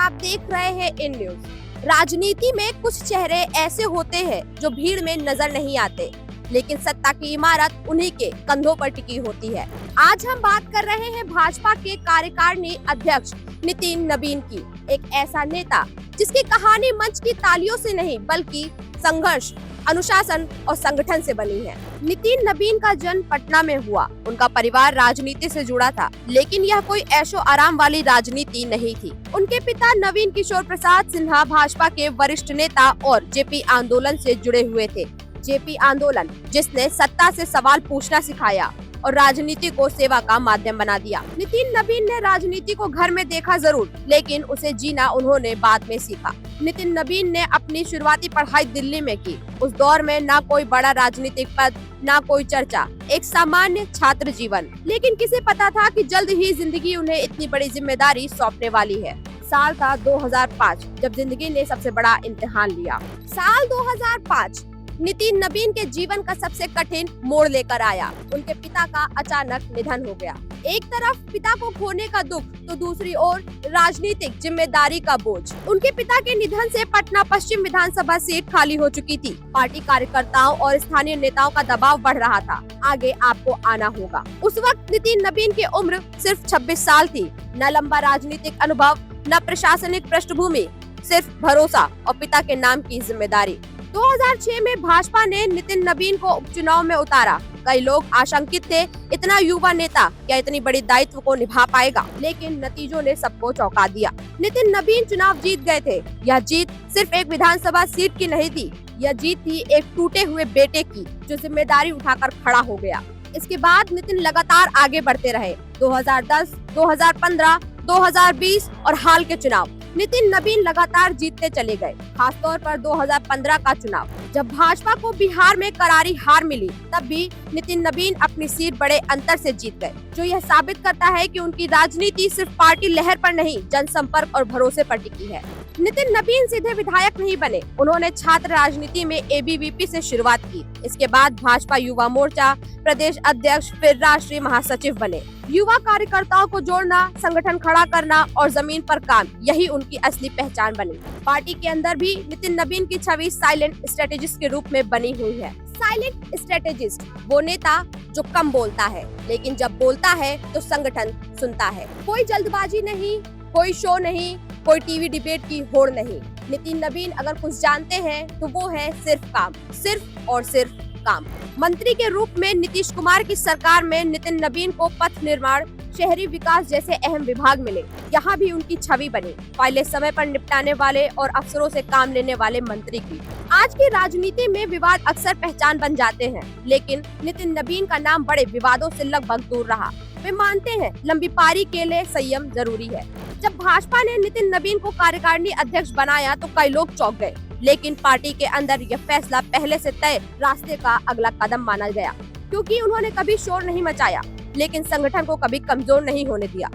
आप देख रहे हैं इन न्यूज। राजनीति में कुछ चेहरे ऐसे होते हैं जो भीड़ में नजर नहीं आते, लेकिन सत्ता की इमारत उन्हीं के कंधों पर टिकी होती है। आज हम बात कर रहे हैं भाजपा के कार्यकारिणी अध्यक्ष नितिन नबीन की, एक ऐसा नेता जिसकी कहानी मंच की तालियों से नहीं बल्कि संघर्ष, अनुशासन और संगठन से बनी है। नितिन नबीन का जन्म पटना में हुआ। उनका परिवार राजनीति से जुड़ा था, लेकिन यह कोई ऐशो आराम वाली राजनीति नहीं थी। उनके पिता नवीन किशोर प्रसाद सिन्हा भाजपा के वरिष्ठ नेता और जेपी आंदोलन से जुड़े हुए थे। जेपी आंदोलन जिसने सत्ता से सवाल पूछना सिखाया और राजनीति को सेवा का माध्यम बना दिया। नितिन नबीन ने राजनीति को घर में देखा जरूर, लेकिन उसे जीना उन्होंने बाद में सीखा। नितिन नबीन ने अपनी शुरुआती पढ़ाई दिल्ली में की। उस दौर में ना कोई बड़ा राजनीतिक पद, ना कोई चर्चा, एक सामान्य छात्र जीवन। लेकिन किसे पता था कि जल्द ही जिंदगी उन्हें इतनी बड़ी जिम्मेदारी सौंपने वाली है। साल था 2005 जब जिंदगी ने सबसे बड़ा इम्तिहान लिया। साल 2005 नितिन नबीन के जीवन का सबसे कठिन मोड़ लेकर आया। उनके पिता का अचानक निधन हो गया। एक तरफ पिता को खोने का दुख, तो दूसरी ओर राजनीतिक जिम्मेदारी का बोझ। उनके पिता के निधन से पटना पश्चिम विधानसभा सीट खाली हो चुकी थी। पार्टी कार्यकर्ताओं और स्थानीय नेताओं का दबाव बढ़ रहा था, आगे आपको आना होगा। उस वक्त नितिन नबीन की उम्र सिर्फ 26 साल थी। न लंबा राजनीतिक अनुभव, न प्रशासनिक पृष्ठभूमि, सिर्फ भरोसा और पिता के नाम की जिम्मेदारी। 2006 में भाजपा ने नितिन नबीन को उपचुनाव में उतारा। कई लोग आशंकित थे, इतना युवा नेता क्या इतनी बड़ी दायित्व को निभा पाएगा, लेकिन नतीजों ने सबको चौंका दिया। नितिन नबीन चुनाव जीत गए थे। यह जीत सिर्फ एक विधानसभा सीट की नहीं थी, यह जीत थी एक टूटे हुए बेटे की, जो जिम्मेदारी उठाकर खड़ा हो गया। इसके बाद नितिन लगातार आगे बढ़ते रहे। 2010, 2015, 2020 और हाल के चुनाव नितिन नबीन लगातार जीतते चले गए। खासतौर पर 2015 का चुनाव, जब भाजपा को बिहार में करारी हार मिली, तब भी नितिन नबीन अपनी सीट बड़े अंतर से जीत गए, जो यह साबित करता है कि उनकी राजनीति सिर्फ पार्टी लहर पर नहीं, जनसंपर्क और भरोसे पर टिकी है। नितिन नबीन सीधे विधायक नहीं बने, उन्होंने छात्र राजनीति में एबीवीपी से शुरुआत की। इसके बाद भाजपा युवा मोर्चा प्रदेश अध्यक्ष, फिर राष्ट्रीय महासचिव बने। युवा कार्यकर्ताओं को जोड़ना, संगठन खड़ा करना और जमीन पर काम, यही उनकी असली पहचान बनी। पार्टी के अंदर भी नितिन नबीन की छवि साइलेंट स्ट्रेटेजिस्ट के रूप में बनी हुई है। साइलेंट स्ट्रेटेजिस्ट वो नेता जो कम बोलता है, लेकिन जब बोलता है तो संगठन सुनता है। कोई जल्दबाजी नहीं, कोई शो नहीं, कोई टीवी डिबेट की होड़ नहीं। नितिन नबीन अगर कुछ जानते हैं तो वो है सिर्फ काम, सिर्फ और सिर्फ काम। मंत्री के रूप में नीतीश कुमार की सरकार में नितिन नबीन को पथ निर्माण, शहरी विकास जैसे अहम विभाग मिले। यहाँ भी उनकी छवि बनी, फाइलें समय पर निपटाने वाले और अफसरों से काम लेने वाले मंत्री की। आज की राजनीति में विवाद अक्सर पहचान बन जाते हैं, लेकिन नितिन नबीन का नाम बड़े विवादों से लगभग दूर रहा। वे मानते हैं लंबी पारी के लिए संयम जरूरी है। जब भाजपा ने नितिन नबीन को कार्यकारिणी अध्यक्ष बनाया तो कई लोग चौंक गए, लेकिन पार्टी के अंदर यह फैसला पहले से तय रास्ते का अगला कदम माना गया, क्योंकि उन्होंने कभी शोर नहीं मचाया, लेकिन संगठन को कभी कमजोर नहीं होने दिया।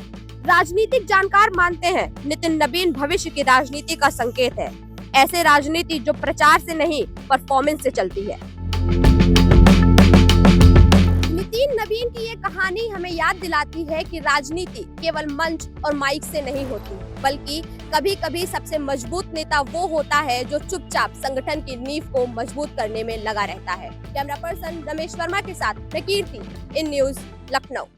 राजनीतिक जानकार मानते हैं नितिन नबीन भविष्य की राजनीति का संकेत है, ऐसे राजनीति जो प्रचार से नहीं परफॉर्मेंस से चलती है। नितिन नबीन की ये कहानी हमें याद दिलाती है कि राजनीति केवल मंच और माइक से नहीं होती, बल्कि कभी कभी सबसे मजबूत नेता वो होता है जो चुपचाप संगठन की नींव को मजबूत करने में लगा रहता है। कैमरा पर्सन रमेश वर्मा के साथ मैं कीर्ति, इन न्यूज लखनऊ।